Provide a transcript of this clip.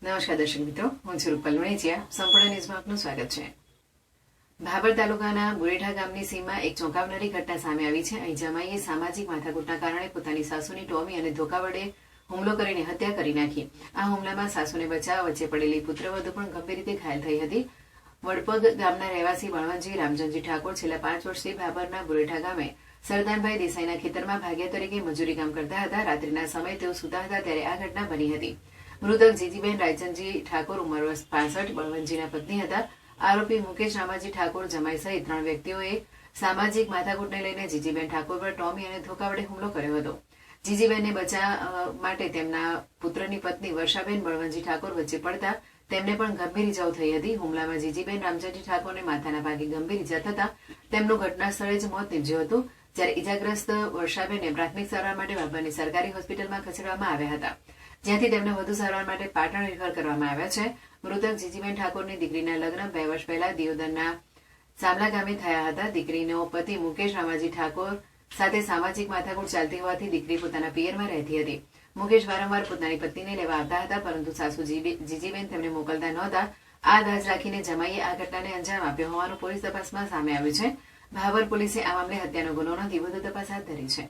નમસ્કાર દર્શક મિત્રો, હું છું રૂપલ વણેચિયા. સંપૂર્ણ ન્યૂઝમાં આપનું સ્વાગત છે. ભાભર તાલુકાના બુરેઠા ગામની સીમમાં એક ચોંકાવનારી ઘટના સામે આવી છે. અહીં જમાઈએ સામાજિક માથાકૂટના કારણે પોતાની સાસુની ટોમી અને ધોકા વડે હુમલો કરીને હત્યા કરી નાખી. આ હુમલામાં સાસુને બચાવવા વચ્ચે પડેલી પુત્રવધુ પણ ગંભીર રીતે ઘાયલ થઈ હતી. વડપગ ગામના રહેવાસી બળવંતજી રામચંદજી ઠાકોર છેલ્લા 5 વર્ષથી ભાભરના બુરેઠા ગામે સરદાનભાઈ દેસાઈના ખેતરમાં ભાગ્યા તરીકે મજૂરી કામ કરતા હતા. રાત્રિના સમયે તેઓ સૂતા હતા ત્યારે આ ઘટના બની હતી. મૃતક જીજીબેન રાયચંદજી ઠાકોર ઉંમર વર્ષ 65 બળવંતજીના પત્ની હતા. આરોપી મુકેશ રામાજી ઠાકોર જમાઈ સહિત 3 વ્યક્તિઓએ સામાજિક માથાકૂટને લઈને જીજીબેન ઠાકોર પર ટોમી અને ધોકા વડે હુમલો કર્યો હતો. જીજીબેનને બચાવવા માટે તેમના પુત્રની પત્ની વર્ષાબેન બળવંતજી ઠાકોર વચ્ચે પડતા તેમને પણ ગંભીર ઇજાઓ થઈ હતી. હુમલામાં જીજીબેન રામચંદજી ઠાકોરને માથાના ભાગે ગંભીર ઇજા થતા તેમનું ઘટના સ્થળે જ મોત નીપજ્યું હતું. જ્યારે ઇજાગ્રસ્ત વર્ષાબેનને પ્રાથમિક સારવાર માટે ભાભરની સરકારી હોસ્પિટલમાં ખસેડવામાં આવ્યા હતા, જ્યાંથી તેમને વધુ સારવાર માટે પાટણ રિફર કરવામાં આવ્યા છે. મૃતક જીજીબેન ઠાકોરની દીકરીના લગ્ન 2 વર્ષ પહેલા દિયોદરના સામલા ગામે થયા હતા. દીકરીનો પતિ મુકેશ રામાજી ઠાકોર સાથે સામાજિક માથાકૂટ ચાલતી હોવાથી દીકરી પોતાના પિયરમાં રહેતી હતી. મુકેશ વારંવાર પોતાની પત્નીને લેવા આવતા હતા, પરંતુ સાસુ જીજીબેન તેમને મોકલતા નહોતા. આ દાજ રાખીને જમાઈએ આ ઘટનાને અંજામ આપ્યો હોવાનું પોલીસ તપાસમાં સામે આવ્યું છે. ભાભર પોલીસે આ મામલે હત્યાનો ગુનો નોંધી વધુ તપાસ હાથ ધરી છે.